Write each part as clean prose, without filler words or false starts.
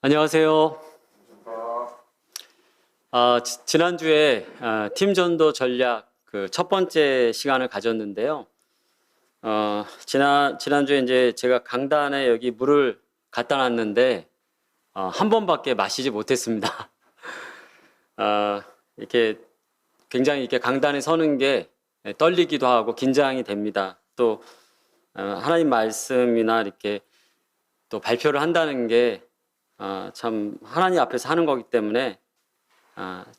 안녕하세요. 지난주에 팀전도 전략 그 첫 번째 시간을 가졌는데요. 지난주에 이제 제가 강단에 여기 물을 갖다 놨는데 한 번밖에 마시지 못했습니다. 이렇게 굉장히 이렇게 강단에 서는 게 떨리기도 하고 긴장이 됩니다. 또 하나님 말씀이나 이렇게 또 발표를 한다는 게 참 하나님 앞에서 하는 거기 때문에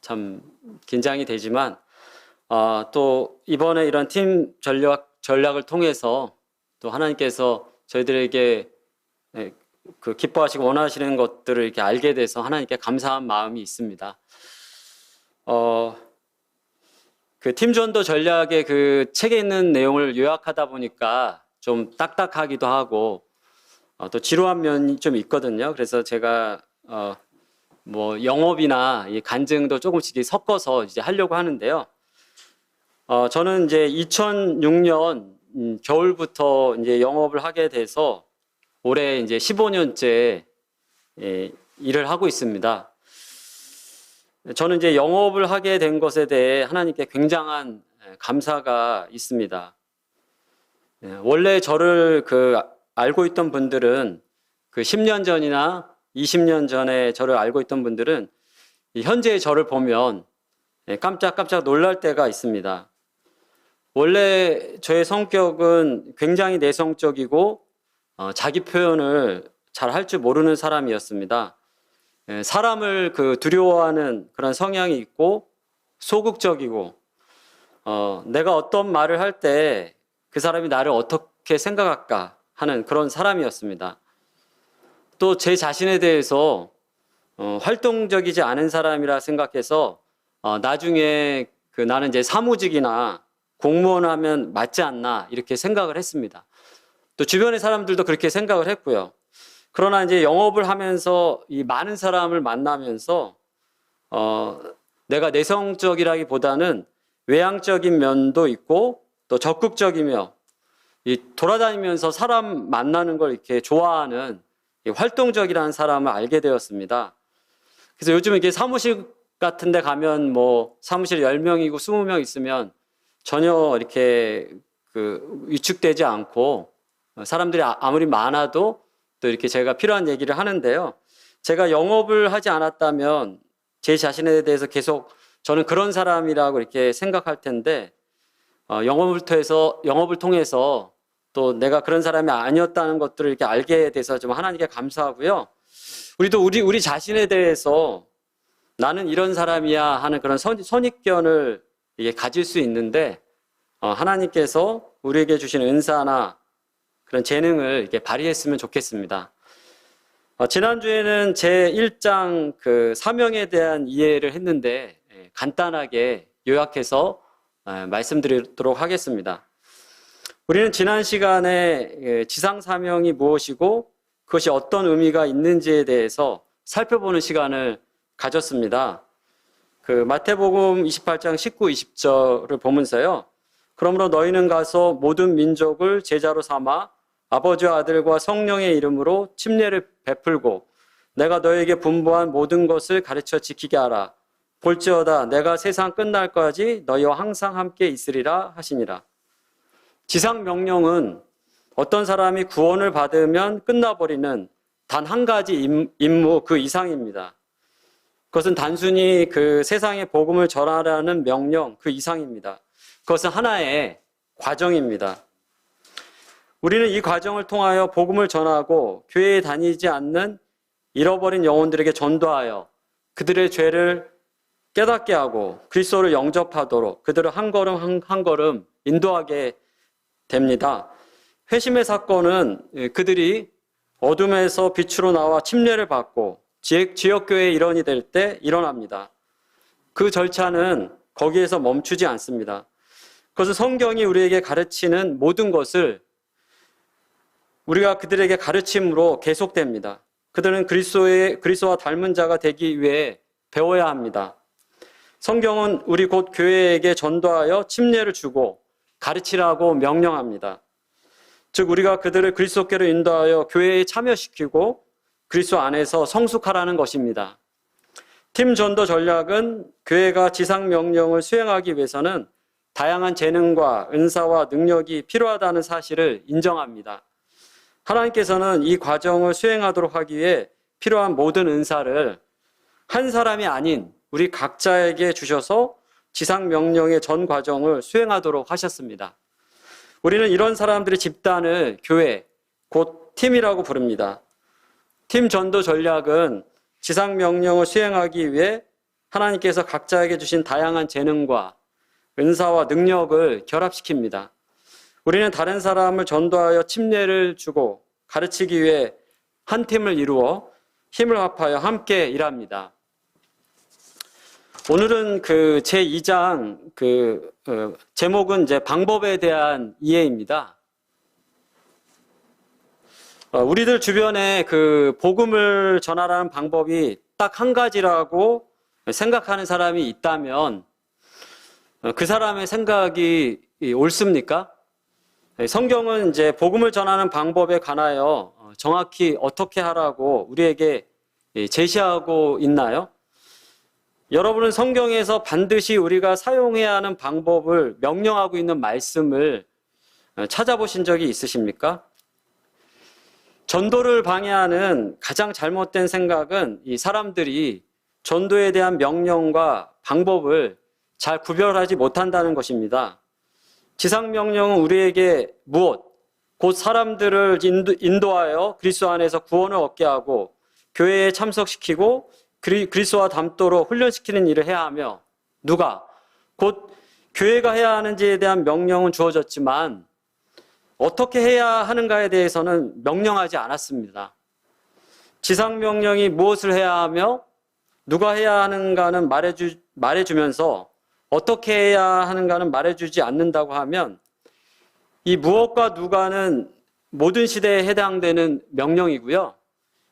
참 긴장이 되지만 또 이번에 이런 팀 전략을 통해서 또 하나님께서 저희들에게 그 기뻐하시고 원하시는 것들을 이렇게 알게 돼서 하나님께 감사한 마음이 있습니다. 그 팀전도 전략의 그 책에 있는 내용을 요약하다 보니까 좀 딱딱하기도 하고 또 지루한 면이 좀 있거든요. 그래서 제가 뭐 영업이나 이 간증도 조금씩 섞어서 이제 하려고 하는데요. 저는 이제 2006년 겨울부터 이제 영업을 하게 돼서 올해 이제 15년째 일을 하고 있습니다. 저는 이제 영업을 하게 된 것에 대해 하나님께 굉장한 감사가 있습니다. 원래 저를 알고 있던 분들은 그 10년 전이나 20년 전에 저를 알고 있던 분들은 현재의 저를 보면 깜짝깜짝 놀랄 때가 있습니다. 원래 저의 성격은 굉장히 내성적이고 자기 표현을 잘 할 줄 모르는 사람이었습니다. 사람을 두려워하는 그런 성향이 있고 소극적이고 내가 어떤 말을 할 때 그 사람이 나를 어떻게 생각할까 하는 그런 사람이었습니다. 또 제 자신에 대해서 활동적이지 않은 사람이라 생각해서 나중에 나는 이제 사무직이나 공무원 하면 맞지 않나 이렇게 생각을 했습니다. 또 주변의 사람들도 그렇게 생각을 했고요. 그러나 이제 영업을 하면서 이 많은 사람을 만나면서 내가 내성적이라기보다는 외향적인 면도 있고 또 적극적이며 돌아다니면서 사람 만나는 걸 이렇게 좋아하는 활동적이라는 사람을 알게 되었습니다. 그래서 요즘 이렇게 사무실 같은 데 가면 뭐 사무실 10명이고 20명 있으면 전혀 이렇게 위축되지 않고 사람들이 아무리 많아도 또 이렇게 제가 필요한 얘기를 하는데요. 제가 영업을 하지 않았다면 제 자신에 대해서 계속 저는 그런 사람이라고 이렇게 생각할 텐데 영업을 통해서 또 내가 그런 사람이 아니었다는 것들을 이렇게 알게 돼서 좀 하나님께 감사하고요. 우리 자신에 대해서 나는 이런 사람이야 하는 그런 선입견을 이게 가질 수 있는데 하나님께서 우리에게 주시는 은사나 그런 재능을 이렇게 발휘했으면 좋겠습니다. 지난주에는 제 1장 사명에 대한 이해를 했는데 간단하게 요약해서 말씀드리도록 하겠습니다. 우리는 지난 시간에 지상 사명이 무엇이고 그것이 어떤 의미가 있는지에 대해서 살펴보는 시간을 가졌습니다. 마태복음 28장 19, 20절을 보면서요. 그러므로 너희는 가서 모든 민족을 제자로 삼아 아버지와 아들과 성령의 이름으로 침례를 베풀고 내가 너에게 분부한 모든 것을 가르쳐 지키게 하라. 볼지어다 내가 세상 끝날까지 너희와 항상 함께 있으리라 하시니라. 지상 명령은 어떤 사람이 구원을 받으면 끝나버리는 단 한 가지 임무 그 이상입니다. 그것은 단순히 세상에 복음을 전하라는 명령 그 이상입니다. 그것은 하나의 과정입니다. 우리는 이 과정을 통하여 복음을 전하고 교회에 다니지 않는 잃어버린 영혼들에게 전도하여 그들의 죄를 깨닫게 하고 그리스도를 영접하도록 그들을 한 걸음 한 걸음 인도하게 됩니다. 회심의 사건은 그들이 어둠에서 빛으로 나와 침례를 받고 지역교회의 일원이 될 때 일어납니다. 그 절차는 거기에서 멈추지 않습니다. 그것은 성경이 우리에게 가르치는 모든 것을 우리가 그들에게 가르침으로 계속됩니다. 그들은 그리스도와 닮은 자가 되기 위해 배워야 합니다. 성경은 우리 곧 교회에게 전도하여 침례를 주고 가르치라고 명령합니다. 즉 우리가 그들을 그리스도께로 인도하여 교회에 참여시키고 그리스도 안에서 성숙하라는 것입니다. 팀 전도 전략은 교회가 지상 명령을 수행하기 위해서는 다양한 재능과 은사와 능력이 필요하다는 사실을 인정합니다. 하나님께서는 이 과정을 수행하도록 하기 위해 필요한 모든 은사를 한 사람이 아닌 우리 각자에게 주셔서 지상 명령의 전 과정을 수행하도록 하셨습니다. 우리는 이런 사람들의 집단을 교회, 곧 팀이라고 부릅니다. 팀 전도 전략은 지상 명령을 수행하기 위해 하나님께서 각자에게 주신 다양한 재능과 은사와 능력을 결합시킵니다. 우리는 다른 사람을 전도하여 침례를 주고 가르치기 위해 한 팀을 이루어 힘을 합하여 함께 일합니다. 오늘은 그 제2장 제목은 이제 방법에 대한 이해입니다. 우리들 주변에 그 복음을 전하라는 방법이 딱 한 가지라고 생각하는 사람이 있다면 그 사람의 생각이 옳습니까? 성경은 이제 복음을 전하는 방법에 관하여 정확히 어떻게 하라고 우리에게 제시하고 있나요? 여러분은 성경에서 반드시 우리가 사용해야 하는 방법을 명령하고 있는 말씀을 찾아보신 적이 있으십니까? 전도를 방해하는 가장 잘못된 생각은 이 사람들이 전도에 대한 명령과 방법을 잘 구별하지 못한다는 것입니다. 지상명령은 우리에게 무엇, 곧 사람들을 인도하여 그리스도 안에서 구원을 얻게 하고 교회에 참석시키고 그리스도와 닮도록 훈련시키는 일을 해야 하며 누가, 곧 교회가 해야 하는지에 대한 명령은 주어졌지만 어떻게 해야 하는가에 대해서는 명령하지 않았습니다. 지상명령이 무엇을 해야 하며 누가 해야 하는가는 말해주면서 어떻게 해야 하는가는 말해주지 않는다고 하면 이 무엇과 누가는 모든 시대에 해당되는 명령이고요.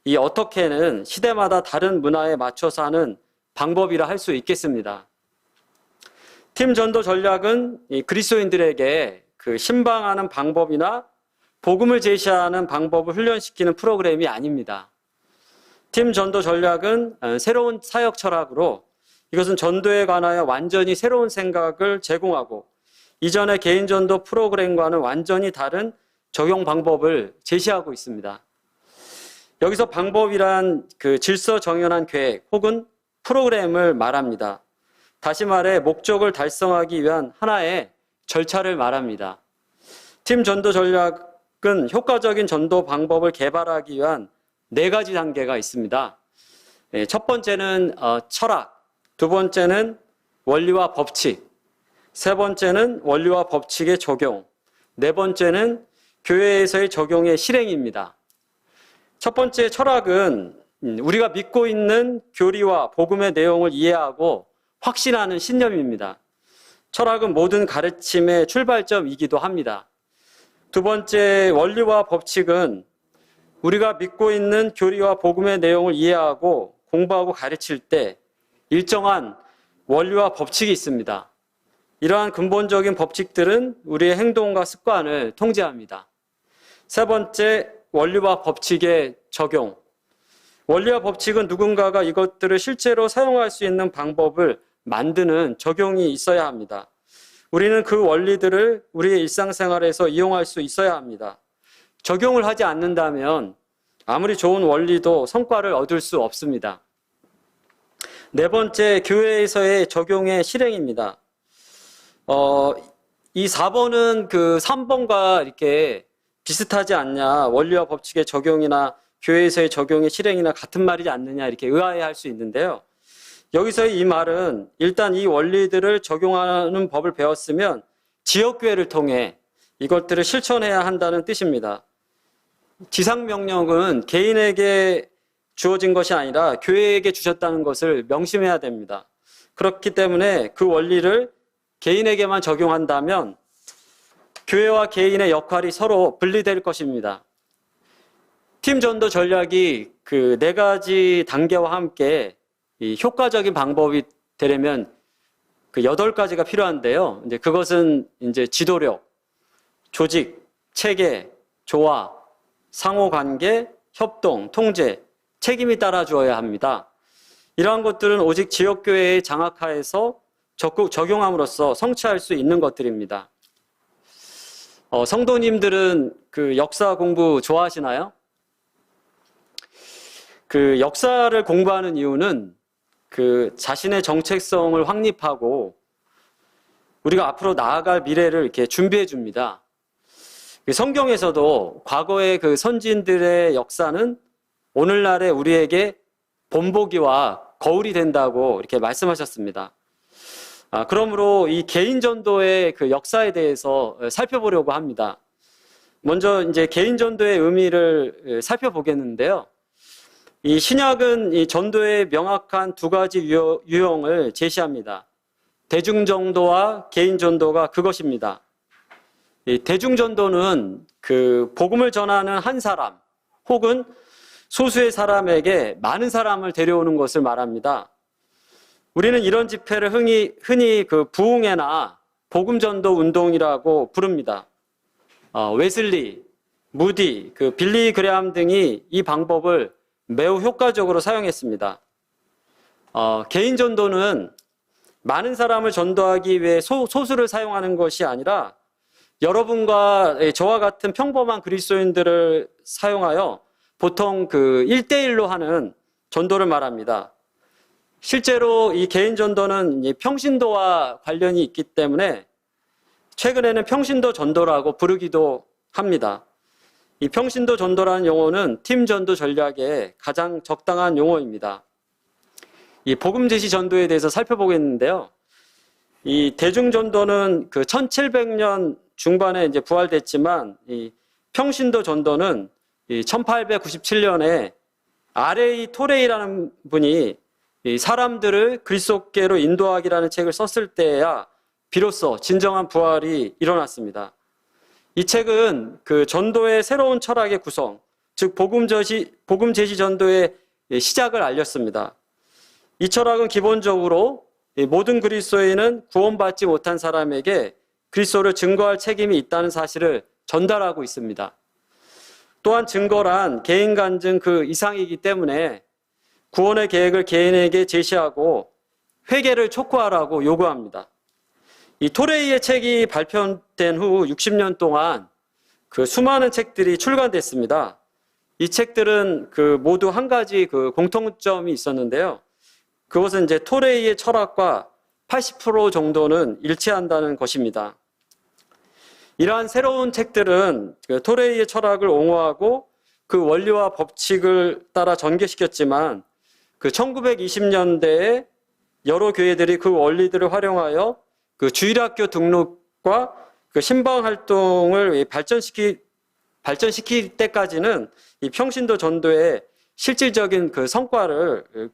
이 어떻게는 시대마다 다른 문화에 맞춰서 하는 방법이라 할 수 있겠습니다. 팀 전도 전략은 이 그리스도인들에게 그 신방하는 방법이나 복음을 제시하는 방법을 훈련시키는 프로그램이 아닙니다. 팀 전도 전략은 새로운 사역 철학으로 이것은 전도에 관하여 완전히 새로운 생각을 제공하고 이전의 개인 전도 프로그램과는 완전히 다른 적용 방법을 제시하고 있습니다. 여기서 방법이란 그 질서 정연한 계획 혹은 프로그램을 말합니다. 다시 말해 목적을 달성하기 위한 하나의 절차를 말합니다. 팀 전도 전략은 효과적인 전도 방법을 개발하기 위한 4가지 단계가 있습니다. 첫 번째는 철학, 두 번째는 원리와 법칙, 세 번째는 원리와 법칙의 적용, 네 번째는 교회에서의 적용의 실행입니다. 첫 번째 철학은 우리가 믿고 있는 교리와 복음의 내용을 이해하고 확신하는 신념입니다. 철학은 모든 가르침의 출발점이기도 합니다. 두 번째 원리와 법칙은 우리가 믿고 있는 교리와 복음의 내용을 이해하고 공부하고 가르칠 때 일정한 원리와 법칙이 있습니다. 이러한 근본적인 법칙들은 우리의 행동과 습관을 통제합니다. 세 번째, 원리와 법칙의 적용. 원리와 법칙은 누군가가 이것들을 실제로 사용할 수 있는 방법을 만드는 적용이 있어야 합니다. 우리는 그 원리들을 우리의 일상생활에서 이용할 수 있어야 합니다. 적용을 하지 않는다면 아무리 좋은 원리도 성과를 얻을 수 없습니다. 네 번째, 교회에서의 적용의 실행입니다. 이 4번은 그 3번과 이렇게 비슷하지 않냐, 원리와 법칙의 적용이나 교회에서의 적용의 실행이나 같은 말이지 않느냐 이렇게 의아해할 수 있는데요. 여기서의 이 말은 일단 이 원리들을 적용하는 법을 배웠으면 지역교회를 통해 이것들을 실천해야 한다는 뜻입니다. 지상명령은 개인에게 주어진 것이 아니라 교회에게 주셨다는 것을 명심해야 됩니다. 그렇기 때문에 그 원리를 개인에게만 적용한다면 교회와 개인의 역할이 서로 분리될 것입니다. 팀 전도 전략이 그 4가지 단계와 함께 이 효과적인 방법이 되려면 그 8가지가 필요한데요. 이제 그것은 이제 지도력, 조직, 체계, 조화, 상호관계, 협동, 통제, 책임이 따라주어야 합니다. 이러한 것들은 오직 지역교회의 장악하에서 적극 적용함으로써 성취할 수 있는 것들입니다. 성도님들은 그 역사 공부 좋아하시나요? 그 역사를 공부하는 이유는 그 자신의 정체성을 확립하고 우리가 앞으로 나아갈 미래를 이렇게 준비해 줍니다. 성경에서도 과거의 그 선진들의 역사는 오늘날의 우리에게 본보기와 거울이 된다고 이렇게 말씀하셨습니다. 그러므로 이 개인 전도의 그 역사에 대해서 살펴보려고 합니다. 먼저 이제 개인 전도의 의미를 살펴보겠는데요. 이 신약은 이 전도의 명확한 두 가지 유형을 제시합니다. 대중 전도와 개인 전도가 그것입니다. 이 대중 전도는 그 복음을 전하는 한 사람 혹은 소수의 사람에게 많은 사람을 데려오는 것을 말합니다. 우리는 이런 집회를 흔히 그 부흥회나 복음 전도 운동이라고 부릅니다. 웨슬리, 무디, 그 빌리 그레함 등이 이 방법을 매우 효과적으로 사용했습니다. 개인 전도는 많은 사람을 전도하기 위해 소수를 사용하는 것이 아니라 여러분과 저와 같은 평범한 그리스도인들을 사용하여 보통 그 1대1로 하는 전도를 말합니다. 실제로 이 개인 전도는 평신도와 관련이 있기 때문에 최근에는 평신도 전도라고 부르기도 합니다. 이 평신도 전도라는 용어는 팀 전도 전략의 가장 적당한 용어입니다. 이 복음 제시 전도에 대해서 살펴보겠는데요. 이 대중 전도는 그 1700년 중반에 이제 부활됐지만 이 평신도 전도는 이 1897년에 R.A. 토레이라는 분이 이 사람들을 그리스도께로 인도하기라는 책을 썼을 때야 비로소 진정한 부활이 일어났습니다. 이 책은 그 전도의 새로운 철학의 구성, 즉 복음 제시 전도의 시작을 알렸습니다. 이 철학은 기본적으로 모든 그리스도인은 구원받지 못한 사람에게 그리스도를 증거할 책임이 있다는 사실을 전달하고 있습니다. 또한 증거란 개인 간증 그 이상이기 때문에 구원의 계획을 개인에게 제시하고 회개를 촉구하라고 요구합니다. 이 토레이의 책이 발표된 후 60년 동안 그 수많은 책들이 출간됐습니다. 이 책들은 그 모두 한 가지 그 공통점이 있었는데요. 그것은 이제 토레이의 철학과 80% 정도는 일치한다는 것입니다. 이러한 새로운 책들은 그 토레이의 철학을 옹호하고 그 원리와 법칙을 따라 전개시켰지만 그 1920년대에 여러 교회들이 그 원리들을 활용하여 그 주일학교 등록과 그 신방 활동을 발전시킬 때까지는 이 평신도 전도의 실질적인 그 성과를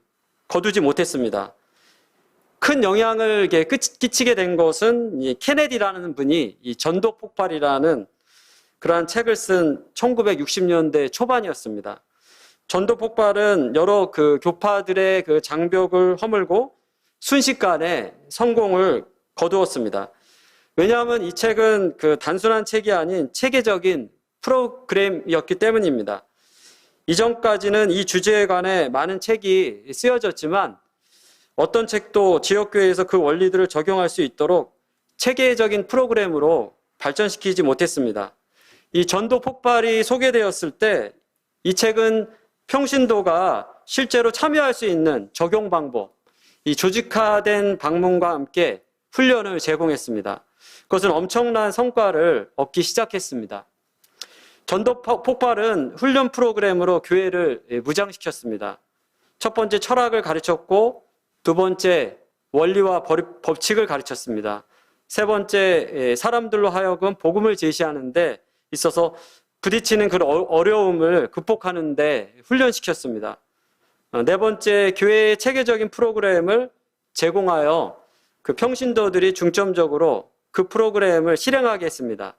거두지 못했습니다. 큰 영향을 끼치게 된 것은 이 케네디라는 분이 이 전도 폭발이라는 그러한 책을 쓴 1960년대 초반이었습니다. 전도 폭발은 여러 그 교파들의 그 장벽을 허물고 순식간에 성공을 거두었습니다. 왜냐하면 이 책은 그 단순한 책이 아닌 체계적인 프로그램이었기 때문입니다. 이전까지는 이 주제에 관해 많은 책이 쓰여졌지만 어떤 책도 지역교회에서 그 원리들을 적용할 수 있도록 체계적인 프로그램으로 발전시키지 못했습니다. 이 전도 폭발이 소개되었을 때 이 책은 평신도가 실제로 참여할 수 있는 적용 방법, 이 조직화된 방문과 함께 훈련을 제공했습니다. 그것은 엄청난 성과를 얻기 시작했습니다. 전도 폭발은 훈련 프로그램으로 교회를 무장시켰습니다. 첫 번째 철학을 가르쳤고 두 번째 원리와 법칙을 가르쳤습니다. 세 번째 사람들로 하여금 복음을 제시하는 데 있어서 부딪히는 그 어려움을 극복하는 데 훈련시켰습니다. 네 번째 교회의 체계적인 프로그램을 제공하여 그 평신도들이 중점적으로 그 프로그램을 실행하게 했습니다.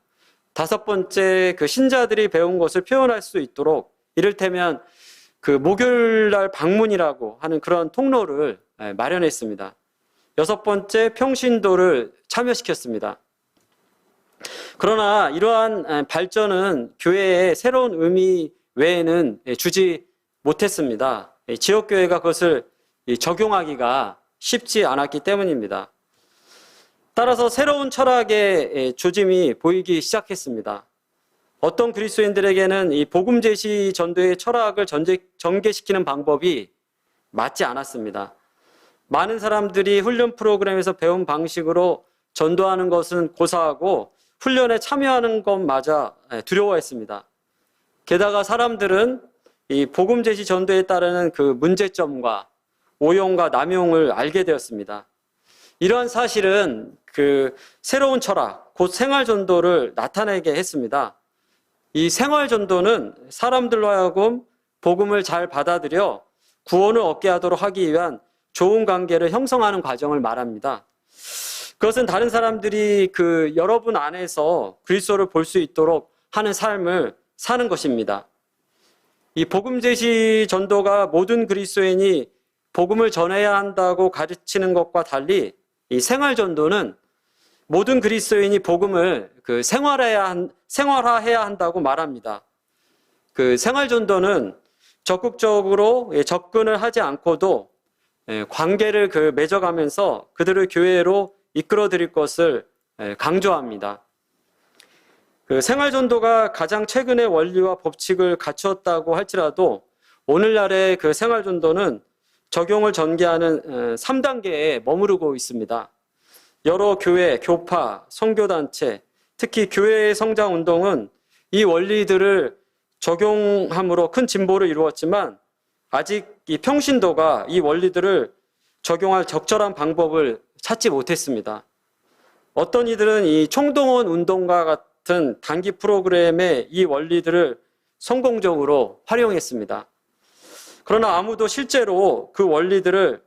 다섯 번째 그 신자들이 배운 것을 표현할 수 있도록 이를테면 그 목요일날 방문이라고 하는 그런 통로를 마련했습니다. 여섯 번째 평신도를 참여시켰습니다. 그러나 이러한 발전은 교회의 새로운 의미 외에는 주지 못했습니다. 지역교회가 그것을 적용하기가 쉽지 않았기 때문입니다. 따라서 새로운 철학의 조짐이 보이기 시작했습니다. 어떤 그리스도인들에게는 이 복음 제시 전도의 철학을 전개시키는 방법이 맞지 않았습니다. 많은 사람들이 훈련 프로그램에서 배운 방식으로 전도하는 것은 고사하고 훈련에 참여하는 것마저 두려워했습니다. 게다가 사람들은 이 복음 제시 전도에 따르는 그 문제점과 오용과 남용을 알게 되었습니다. 이러한 사실은 그 새로운 철학, 곧 생활 전도를 나타내게 했습니다. 이 생활 전도는 사람들로 하여금 복음을 잘 받아들여 구원을 얻게 하도록 하기 위한 좋은 관계를 형성하는 과정을 말합니다. 그것은 다른 사람들이 그 여러분 안에서 그리스도를 볼 수 있도록 하는 삶을 사는 것입니다. 이 복음 제시 전도가 모든 그리스도인이 복음을 전해야 한다고 가르치는 것과 달리 이 생활 전도는 모든 그리스도인이 복음을 그 생활화해야 한다고 말합니다. 그 생활 전도는 적극적으로 접근을 하지 않고도 관계를 맺어가면서 그들을 교회로 이끌어 드릴 것을 강조합니다. 그 생활 전도가 가장 최근의 원리와 법칙을 갖추었다고 할지라도 오늘날의 그 생활 전도는 적용을 전개하는 3단계에 머무르고 있습니다. 여러 교회, 교파, 선교단체, 특히 교회의 성장 운동은 이 원리들을 적용함으로 큰 진보를 이루었지만 아직 이 평신도가 이 원리들을 적용할 적절한 방법을 찾지 못했습니다. 어떤 이들은 이 총동원 운동과 같은 단기 프로그램의 이 원리들을 성공적으로 활용했습니다. 그러나 아무도 실제로 그 원리들을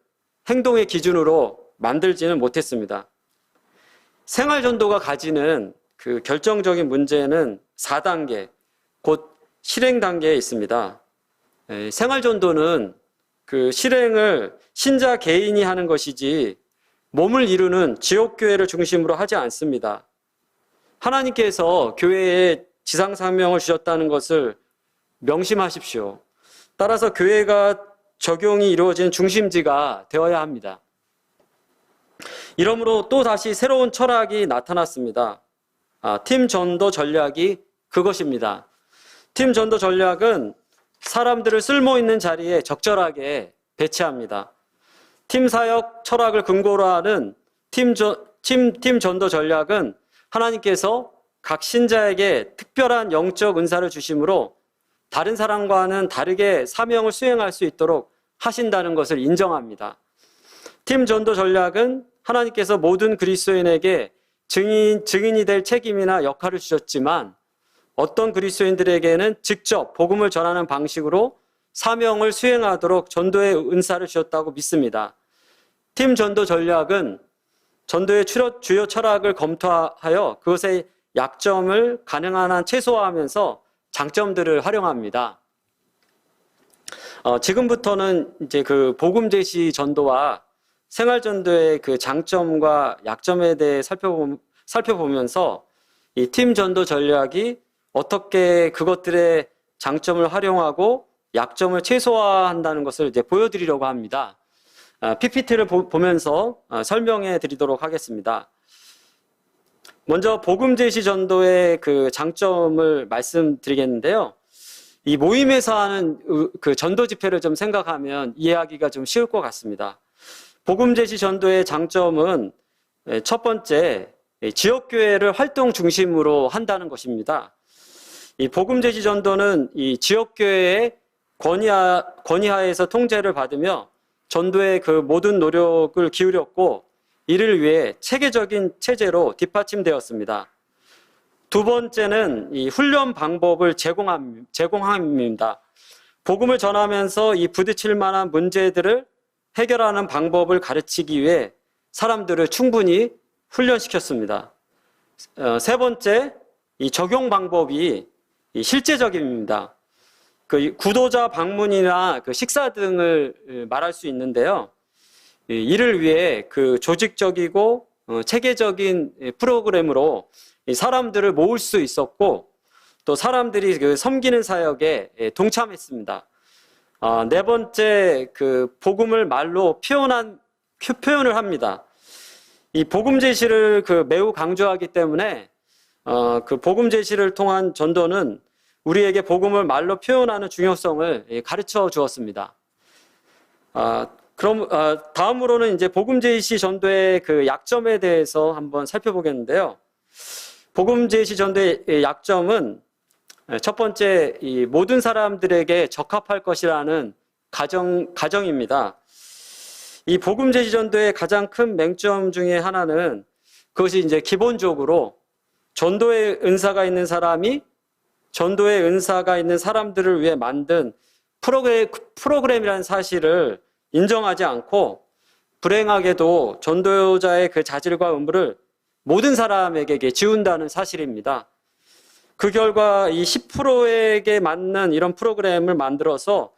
행동의 기준으로 만들지는 못했습니다. 생활전도가 가지는 그 결정적인 문제는 4단계, 곧 실행 단계에 있습니다. 생활전도는 그 실행을 신자 개인이 하는 것이지 몸을 이루는 지역교회를 중심으로 하지 않습니다. 하나님께서 교회에 지상사명을 주셨다는 것을 명심하십시오. 따라서 교회가 적용이 이루어지는 중심지가 되어야 합니다. 이러므로 또 다시 새로운 철학이 나타났습니다. 팀 전도 전략이 그것입니다. 팀 전도 전략은 사람들을 쓸모있는 자리에 적절하게 배치합니다. 팀 사역 철학을 근거로 하는 팀 전도 전략은 하나님께서 각 신자에게 특별한 영적 은사를 주심으로 다른 사람과는 다르게 사명을 수행할 수 있도록 하신다는 것을 인정합니다. 팀 전도 전략은 하나님께서 모든 그리스도인에게 증인이 될 책임이나 역할을 주셨지만 어떤 그리스도인들에게는 직접 복음을 전하는 방식으로 사명을 수행하도록 전도의 은사를 주셨다고 믿습니다. 팀 전도 전략은 전도의 주요 철학을 검토하여 그것의 약점을 가능한 한 최소화하면서 장점들을 활용합니다. 지금부터는 이제 그 복음 제시 전도와 생활 전도의 그 장점과 약점에 대해 살펴보면서 이 팀 전도 전략이 어떻게 그것들의 장점을 활용하고 약점을 최소화한다는 것을 이제 보여드리려고 합니다. PPT를 보면서 설명해 드리도록 하겠습니다. 먼저 복음 제시 전도의 그 장점을 말씀드리겠는데요. 이 모임에서 하는 그 전도 집회를 좀 생각하면 이해하기가 좀 쉬울 것 같습니다. 복음 제시 전도의 장점은 첫 번째, 지역교회를 활동 중심으로 한다는 것입니다. 이 복음 제시 전도는 이 지역교회의 권위하에서 통제를 받으며 전도의 그 모든 노력을 기울였고 이를 위해 체계적인 체제로 뒷받침되었습니다. 두 번째는 이 훈련 방법을 제공함입니다. 복음을 전하면서 이 부딪힐 만한 문제들을 해결하는 방법을 가르치기 위해 사람들을 충분히 훈련시켰습니다. 세 번째, 이 적용 방법이 실제적입니다. 그 구도자 방문이나 그 식사 등을 말할 수 있는데요. 이를 위해 그 조직적이고 체계적인 프로그램으로 사람들을 모을 수 있었고 또 사람들이 그 섬기는 사역에 동참했습니다. 네 번째, 그 복음을 말로 표현을 합니다. 이 복음 제시를 매우 강조하기 때문에 그 복음 제시를 통한 전도는 우리에게 복음을 말로 표현하는 중요성을 가르쳐 주었습니다. 그럼 다음으로는 이제 복음 제시 전도의 그 약점에 대해서 한번 살펴보겠는데요. 복음 제시 전도의 약점은 첫 번째, 이 모든 사람들에게 적합할 것이라는 가정입니다. 이 복음 제시 전도의 가장 큰 맹점 중에 하나는 그것이 이제 기본적으로 전도의 은사가 있는 사람들을 위해 만든 프로그램이라는 사실을 인정하지 않고 불행하게도 전도자의 그 자질과 의무를 모든 사람에게 지운다는 사실입니다. 그 결과 이 10%에게 맞는 이런 프로그램을 만들어서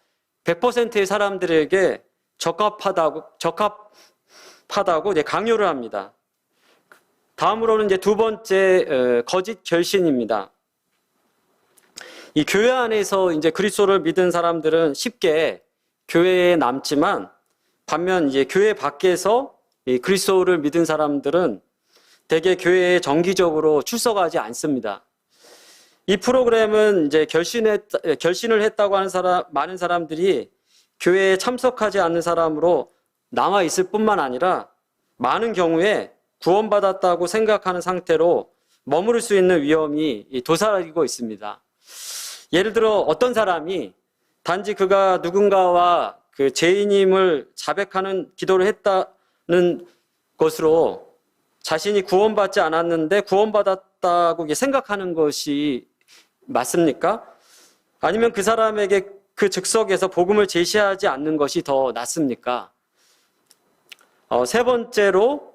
100%의 사람들에게 적합하다고 강요를 합니다. 다음으로는 이제 두 번째, 거짓 결신입니다. 이 교회 안에서 이제 그리스도를 믿은 사람들은 쉽게 교회에 남지만 반면 이제 교회 밖에서 이 그리스도를 믿은 사람들은 대개 교회에 정기적으로 출석하지 않습니다. 이 프로그램은 이제 결신을 했다고 하는 많은 사람들이 교회에 참석하지 않는 사람으로 남아 있을 뿐만 아니라 많은 경우에 구원받았다고 생각하는 상태로 머무를 수 있는 위험이 도사리고 있습니다. 예를 들어 어떤 사람이 단지 그가 누군가와 그 죄인임을 자백하는 기도를 했다는 것으로 자신이 구원받지 않았는데 구원받았다고 생각하는 것이 맞습니까? 아니면 그 사람에게 그 즉석에서 복음을 제시하지 않는 것이 더 낫습니까? 세 번째로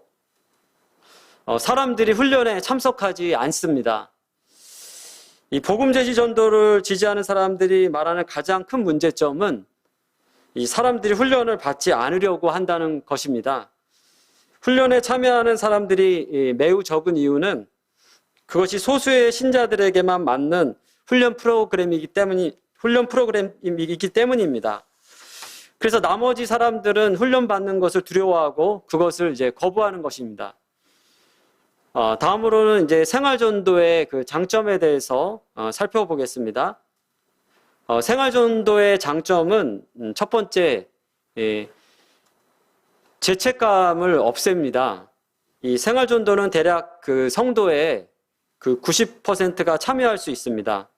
사람들이 훈련에 참석하지 않습니다. 이 복음 제시 전도를 지지하는 사람들이 말하는 가장 큰 문제점은 이 사람들이 훈련을 받지 않으려고 한다는 것입니다. 훈련에 참여하는 사람들이 매우 적은 이유는 그것이 소수의 신자들에게만 맞는 훈련 프로그램이기 때문입니다. 그래서 나머지 사람들은 훈련받는 것을 두려워하고 그것을 이제 거부하는 것입니다. 다음으로는 이제 생활전도의 그 장점에 대해서 살펴보겠습니다. 생활전도의 장점은 첫 번째, 죄책감을 없앱니다. 이 생활전도는 대략 그 성도의 그 90%가 참여할 수 있습니다.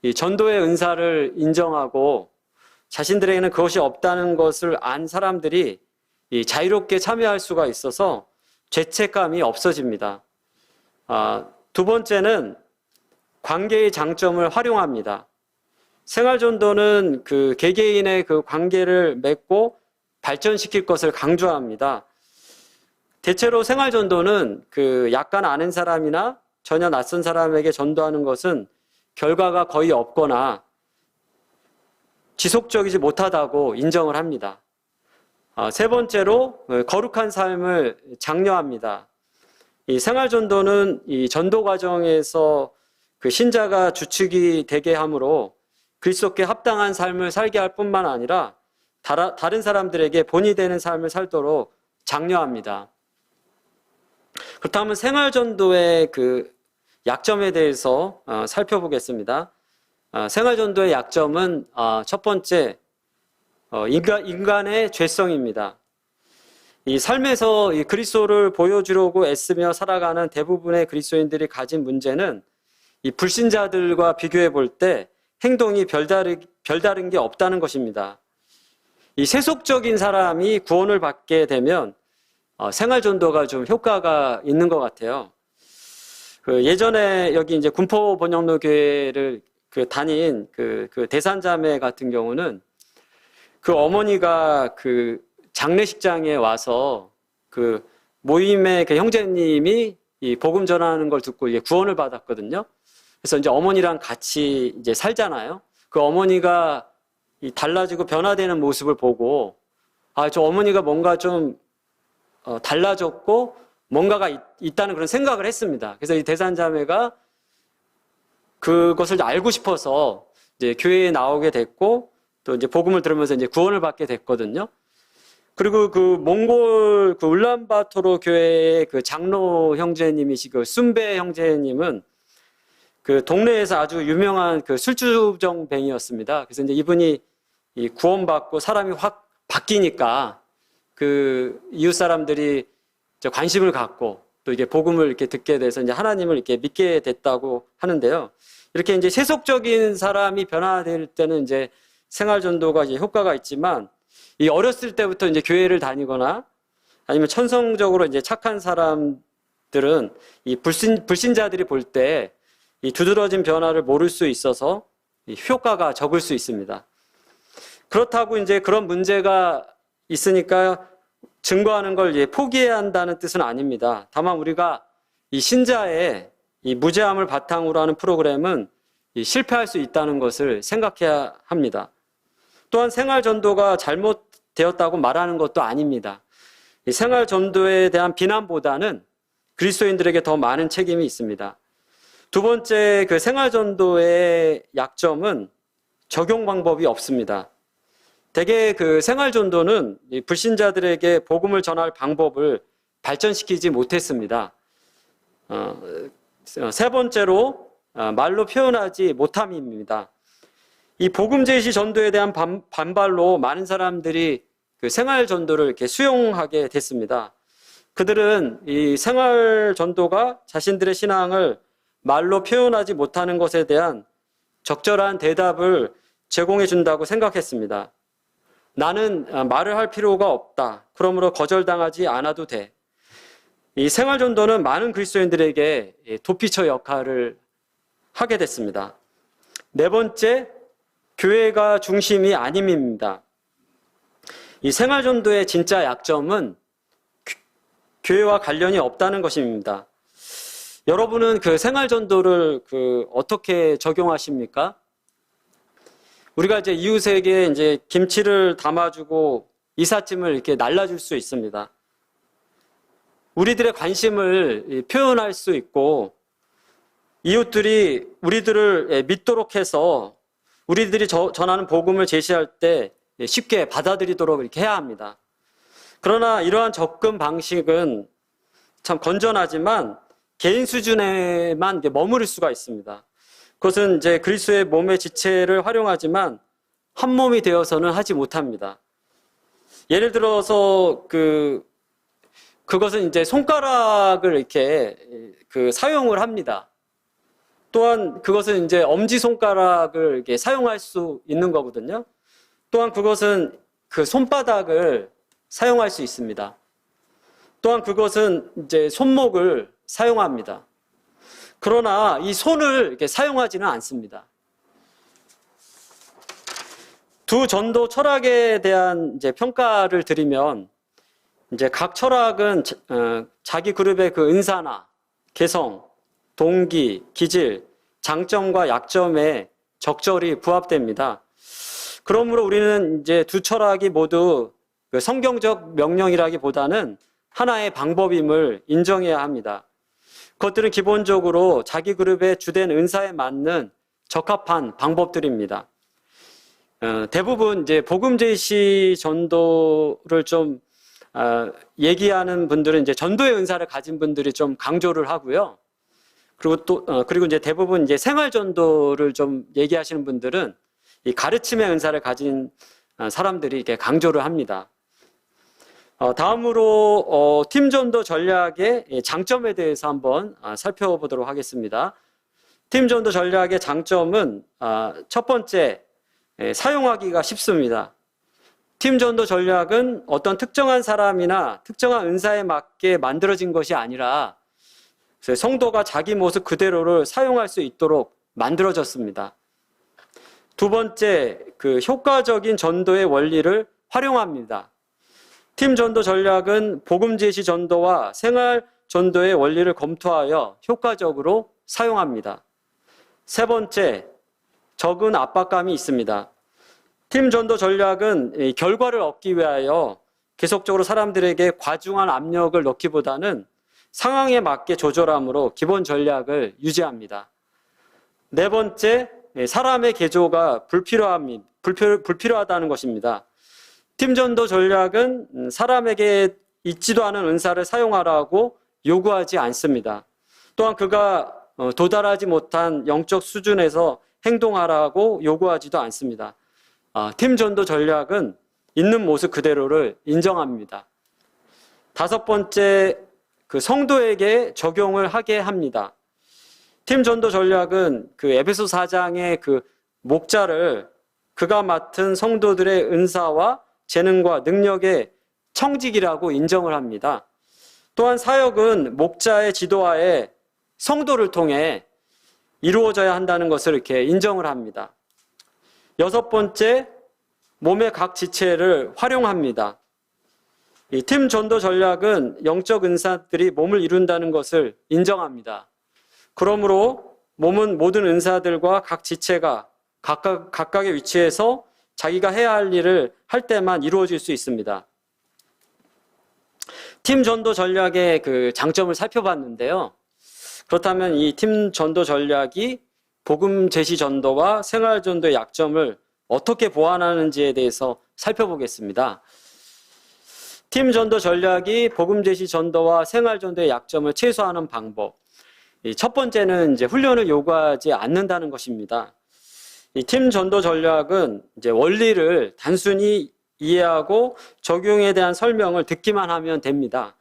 이 전도의 은사를 인정하고 자신들에게는 그것이 없다는 것을 안 사람들이 자유롭게 참여할 수가 있어서 죄책감이 없어집니다. 두 번째는 관계의 장점을 활용합니다. 생활전도는 그 개개인의 그 관계를 맺고 발전시킬 것을 강조합니다. 대체로 생활전도는 그 약간 아는 사람이나 전혀 낯선 사람에게 전도하는 것은 결과가 거의 없거나 지속적이지 못하다고 인정을 합니다. 세 번째로 거룩한 삶을 장려합니다. 이 생활전도는 이 전도 과정에서 그 신자가 주축이 되게 하므로 그리스도께 합당한 삶을 살게 할 뿐만 아니라 다른 사람들에게 본이 되는 삶을 살도록 장려합니다. 그렇다면 생활전도의 그 약점에 대해서 살펴보겠습니다. 생활전도의 약점은 첫 번째, 인간의 죄성입니다. 이 삶에서 이 그리스도를 보여주려고 애쓰며 살아가는 대부분의 그리스도인들이 가진 문제는 이 불신자들과 비교해 볼 때 행동이 별다른 게 없다는 것입니다. 이 세속적인 사람이 구원을 받게 되면 생활전도가 좀 효과가 있는 것 같아요. 그 예전에 여기 이제 군포 번영로 교회를 다닌 그 대산자매 같은 경우는 그 어머니가 그 장례식장에 와서 그 모임의 그 형제님이 이 복음 전하는 걸 듣고 이제 구원을 받았거든요. 그래서 이제 어머니랑 같이 이제 살잖아요. 그 어머니가 이 달라지고 변화되는 모습을 보고 저 어머니가 뭔가 좀 달라졌고 뭔가가 있다는 그런 생각을 했습니다. 그래서 이 대산자매가 그것을 알고 싶어서 이제 교회에 나오게 됐고 또 이제 복음을 들으면서 이제 구원을 받게 됐거든요. 그리고 그 몽골 그 울란바토르 교회의 그 장로 형제님이시고 순배 형제님은 그 동네에서 아주 유명한 그 술주정뱅이였습니다. 그래서 이제 이분이 이 구원받고 사람이 확 바뀌니까 그 이웃 사람들이 관심을 갖고 또 이게 복음을 이렇게 듣게 돼서 이제 하나님을 이렇게 믿게 됐다고 하는데요. 이렇게 이제 세속적인 사람이 변화될 때는 이제 생활 전도가 이제 효과가 있지만 이 어렸을 때부터 이제 교회를 다니거나 아니면 천성적으로 이제 착한 사람들은 이 불신자들이 볼 때 이 두드러진 변화를 모를 수 있어서 이 효과가 적을 수 있습니다. 그렇다고 이제 그런 문제가 있으니까 증거하는 걸 이제 포기해야 한다는 뜻은 아닙니다. 다만 우리가 이 신자의 이 무죄함을 바탕으로 하는 프로그램은 이 실패할 수 있다는 것을 생각해야 합니다. 또한 생활 전도가 잘못되었다고 말하는 것도 아닙니다. 이 생활 전도에 대한 비난보다는 그리스도인들에게 더 많은 책임이 있습니다. 두 번째, 그 생활 전도의 약점은 적용 방법이 없습니다. 대개 그 생활 전도는 불신자들에게 복음을 전할 방법을 발전시키지 못했습니다. 세 번째로 말로 표현하지 못함입니다. 이 복음 제시 전도에 대한 반발로 많은 사람들이 그 생활 전도를 이렇게 수용하게 됐습니다. 그들은 이 생활 전도가 자신들의 신앙을 말로 표현하지 못하는 것에 대한 적절한 대답을 제공해 준다고 생각했습니다. 나는 말을 할 필요가 없다. 그러므로 거절당하지 않아도 돼. 이 생활 전도는 많은 그리스도인들에게 도피처 역할을 하게 됐습니다. 네 번째, 교회가 중심이 아님입니다. 이 생활 전도의 진짜 약점은 교회와 관련이 없다는 것입니다. 여러분은 그 생활 전도를 어떻게 적용하십니까? 우리가 이제 이웃에게 이제 김치를 담아주고 이삿짐을 이렇게 날라줄 수 있습니다. 우리들의 관심을 표현할 수 있고 이웃들이 우리들을 믿도록 해서 우리들이 전하는 복음을 제시할 때 쉽게 받아들이도록 이렇게 해야 합니다. 그러나 이러한 접근 방식은 참 건전하지만 개인 수준에만 머무를 수가 있습니다. 그것은 이제 그리스도의 몸의 지체를 활용하지만 한 몸이 되어서는 하지 못합니다. 예를 들어서 그것은 이제 손가락을 이렇게 사용을 합니다. 또한 그것은 이제 엄지손가락을 이렇게 사용할 수 있는 거거든요. 또한 그것은 그 손바닥을 사용할 수 있습니다. 또한 그것은 이제 손목을 사용합니다. 그러나 이 손을 이렇게 사용하지는 않습니다. 두 전도 철학에 대한 이제 평가를 드리면 이제 각 철학은 자기 그룹의 그 은사나 개성, 동기, 기질, 장점과 약점에 적절히 부합됩니다. 그러므로 우리는 이제 두 철학이 모두 그 성경적 명령이라기보다는 하나의 방법임을 인정해야 합니다. 그것들은 기본적으로 자기 그룹의 주된 은사에 맞는 적합한 방법들입니다. 대부분 이제 복음 제시 전도를 좀 얘기하는 분들은 이제 전도의 은사를 가진 분들이 좀 강조를 하고요. 그리고 이제 대부분 이제 생활 전도를 좀 얘기하시는 분들은 이 가르침의 은사를 가진 사람들이 이렇게 강조를 합니다. 다음으로 팀 전도 전략의 장점에 대해서 한번 살펴보도록 하겠습니다. 팀 전도 전략의 장점은 첫 번째, 사용하기가 쉽습니다. 팀 전도 전략은 어떤 특정한 사람이나 특정한 은사에 맞게 만들어진 것이 아니라 성도가 자기 모습 그대로를 사용할 수 있도록 만들어졌습니다. 두 번째, 그 효과적인 전도의 원리를 활용합니다. 팀 전도 전략은 복음 제시 전도와 생활 전도의 원리를 검토하여 효과적으로 사용합니다. 세 번째, 적은 압박감이 있습니다. 팀 전도 전략은 결과를 얻기 위하여 계속적으로 사람들에게 과중한 압력을 넣기보다는 상황에 맞게 조절함으로 기본 전략을 유지합니다. 네 번째, 사람의 개조가 불필요하다는 것입니다. 팀 전도 전략은 사람에게 있지도 않은 은사를 사용하라고 요구하지 않습니다. 또한 그가 도달하지 못한 영적 수준에서 행동하라고 요구하지도 않습니다. 팀 전도 전략은 있는 모습 그대로를 인정합니다. 다섯 번째, 그 성도에게 적용을 하게 합니다. 팀 전도 전략은 그 에베소 4장의 그 목자를 그가 맡은 성도들의 은사와 재능과 능력의 청직이라고 인정을 합니다. 또한 사역은 목자의 지도하에 성도를 통해 이루어져야 한다는 것을 이렇게 인정을 합니다. 여섯 번째, 몸의 각 지체를 활용합니다. 이 팀 전도 전략은 영적 은사들이 몸을 이룬다는 것을 인정합니다. 그러므로 몸은 모든 은사들과 각 지체가 각각의 위치에서 자기가 해야 할 일을 할 때만 이루어질 수 있습니다. 팀 전도 전략의 그 장점을 살펴봤는데요. 그렇다면 이 팀 전도 전략이 복음 제시 전도와 생활 전도의 약점을 어떻게 보완하는지에 대해서 살펴보겠습니다. 팀 전도 전략이 복음 제시 전도와 생활 전도의 약점을 최소화하는 방법. 첫 번째는 이제 훈련을 요구하지 않는다는 것입니다. 이 팀 전도 전략은 이제 원리를 단순히 이해하고 적용에 대한 설명을 듣기만 하면 됩니다.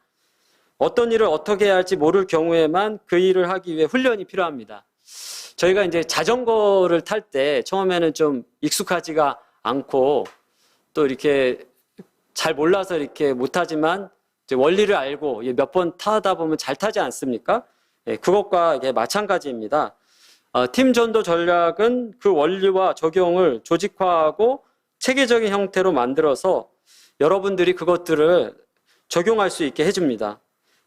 어떤 일을 어떻게 해야 할지 모를 경우에만 그 일을 하기 위해 훈련이 필요합니다. 저희가 이제 자전거를 탈 때 처음에는 좀 익숙하지가 않고 또 이렇게 잘 몰라서 이렇게 못하지만 이제 원리를 알고 몇 번 타다 보면 잘 타지 않습니까? 그것과 마찬가지입니다. 팀 전도 전략은 그 원리와 적용을 조직화하고 체계적인 형태로 만들어서 여러분들이 그것들을 적용할 수 있게 해줍니다.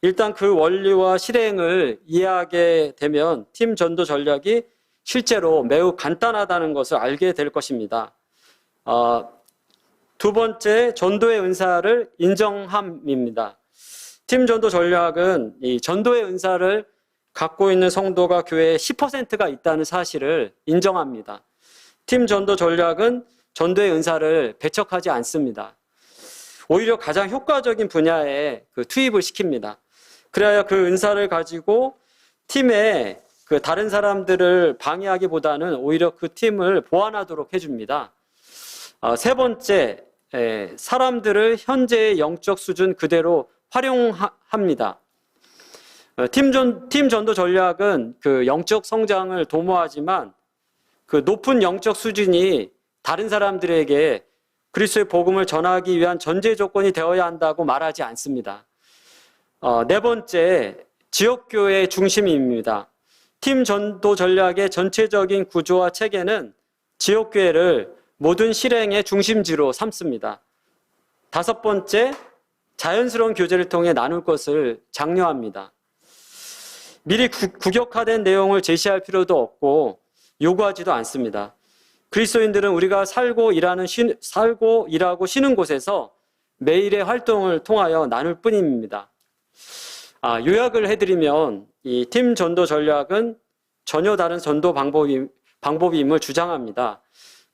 일단 그 원리와 실행을 이해하게 되면 팀 전도 전략이 실제로 매우 간단하다는 것을 알게 될 것입니다. 두 번째, 전도의 은사를 인정함입니다. 팀 전도 전략은 이 전도의 은사를 갖고 있는 성도가 교회에 10%가 있다는 사실을 인정합니다. 팀 전도 전략은 전도의 은사를 배척하지 않습니다. 오히려 가장 효과적인 분야에 투입을 시킵니다. 그래야 그 은사를 가지고 팀에 그 다른 사람들을 방해하기보다는 오히려 그 팀을 보완하도록 해줍니다. 세 번째, 사람들을 현재의 영적 수준 그대로 활용합니다. 팀 전도 전략은 그 영적 성장을 도모하지만 그 높은 영적 수준이 다른 사람들에게 그리스도의 복음을 전하기 위한 전제 조건이 되어야 한다고 말하지 않습니다. 네 번째, 지역교회의 중심입니다. 팀 전도 전략의 전체적인 구조와 체계는 지역교회를 모든 실행의 중심지로 삼습니다. 다섯 번째, 자연스러운 교제를 통해 나눌 것을 장려합니다. 미리 구격화된 내용을 제시할 필요도 없고 요구하지도 않습니다. 그리스도인들은 우리가 살고 일하고 쉬는 곳에서 매일의 활동을 통하여 나눌 뿐입니다. 요약을 해드리면 이 팀 전도 전략은 전혀 다른 전도 방법임을 주장합니다.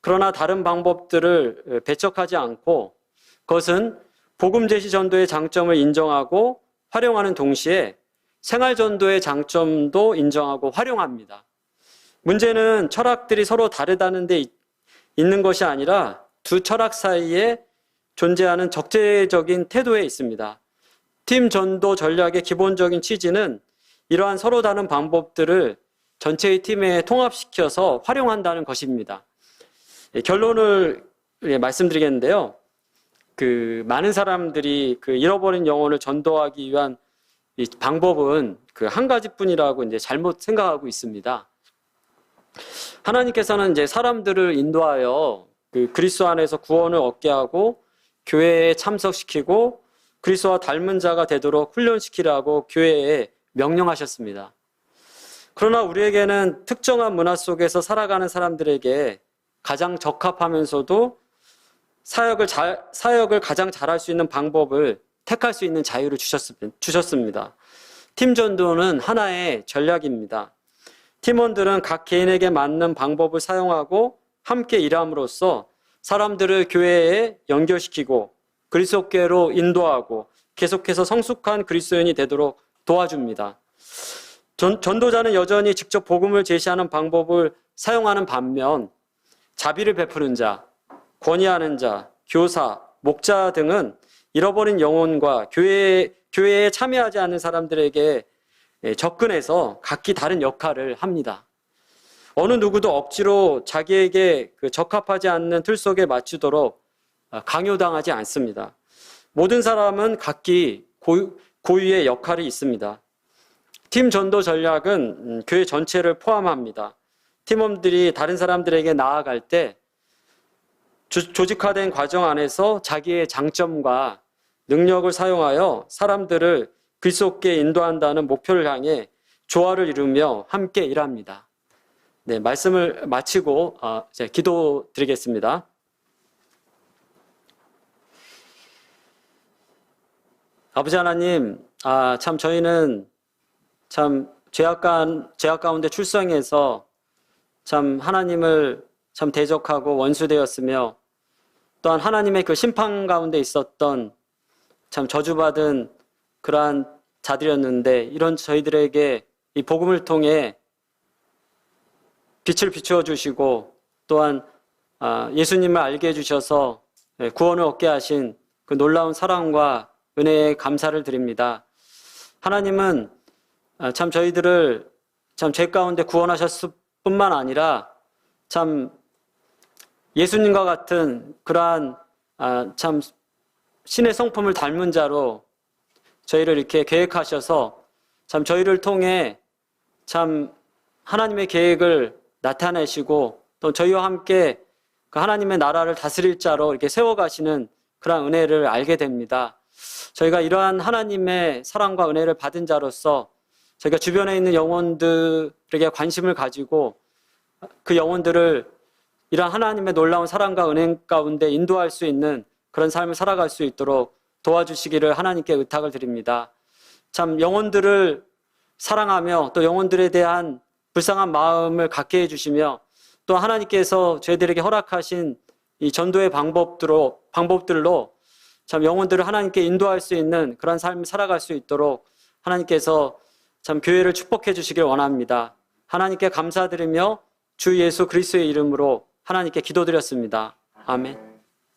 그러나 다른 방법들을 배척하지 않고 그것은 복음 제시 전도의 장점을 인정하고 활용하는 동시에 생활 전도의 장점도 인정하고 활용합니다. 문제는 철학들이 서로 다르다는 데 있는 것이 아니라 두 철학 사이에 존재하는 적재적인 태도에 있습니다. 팀 전도 전략의 기본적인 취지는 이러한 서로 다른 방법들을 전체의 팀에 통합시켜서 활용한다는 것입니다. 결론을 말씀드리겠는데요. 많은 사람들이 잃어버린 영혼을 전도하기 위한 이 방법은 한 가지뿐이라고 이제 잘못 생각하고 있습니다. 하나님께서는 이제 사람들을 인도하여 그리스도 안에서 구원을 얻게 하고 교회에 참석시키고 그리스도와 닮은 자가 되도록 훈련시키라고 교회에 명령하셨습니다. 그러나 우리에게는 특정한 문화 속에서 살아가는 사람들에게 가장 적합하면서도 사역을 가장 잘할 수 있는 방법을 택할 수 있는 자유를 주셨습니다. 팀 전도는 하나의 전략입니다. 팀원들은 각 개인에게 맞는 방법을 사용하고 함께 일함으로써 사람들을 교회에 연결시키고 그리스도께로 인도하고 계속해서 성숙한 그리스도인이 되도록 도와줍니다. 전도자는 여전히 직접 복음을 제시하는 방법을 사용하는 반면 자비를 베푸는 자, 권위하는 자, 교사, 목자 등은 잃어버린 영혼과 교회에 참여하지 않는 사람들에게 접근해서 각기 다른 역할을 합니다. 어느 누구도 억지로 자기에게 적합하지 않는 틀 속에 맞추도록 강요당하지 않습니다. 모든 사람은 각기 고유의 역할이 있습니다. 팀 전도 전략은 교회 전체를 포함합니다. 팀원들이 다른 사람들에게 나아갈 때 조직화된 과정 안에서 자기의 장점과 능력을 사용하여 사람들을 그리스도께 인도한다는 목표를 향해 조화를 이루며 함께 일합니다. 네, 말씀을 마치고 이제 기도 드리겠습니다. 아버지 하나님, 참 저희는 참 죄악 가운데 출생해서 참 하나님을 참 대적하고 원수되었으며 또한 하나님의 그 심판 가운데 있었던 참 저주받은 그러한 자들이었는데 이런 저희들에게 이 복음을 통해 빛을 비추어 주시고 또한 예수님을 알게 해주셔서 구원을 얻게 하신 그 놀라운 사랑과 은혜에 감사를 드립니다. 하나님은 참 저희들을 참 죄 가운데 구원하셨을 뿐만 아니라 참 예수님과 같은 그러한 참 신의 성품을 닮은 자로 저희를 이렇게 계획하셔서 참 저희를 통해 참 하나님의 계획을 나타내시고 또 저희와 함께 그 하나님의 나라를 다스릴 자로 이렇게 세워가시는 그러한 은혜를 알게 됩니다. 저희가 이러한 하나님의 사랑과 은혜를 받은 자로서 저희가 주변에 있는 영혼들에게 관심을 가지고 그 영혼들을 이러한 하나님의 놀라운 사랑과 은혜 가운데 인도할 수 있는 그런 삶을 살아갈 수 있도록 도와주시기를 하나님께 의탁을 드립니다. 참 영혼들을 사랑하며 또 영혼들에 대한 불쌍한 마음을 갖게 해주시며 또 하나님께서 저희들에게 허락하신 이 전도의 방법들로 참 영혼들을 하나님께 인도할 수 있는 그런 삶을 살아갈 수 있도록 하나님께서 참 교회를 축복해 주시길 원합니다. 하나님께 감사드리며 주 예수 그리스도의 이름으로 하나님께 기도드렸습니다. 아멘.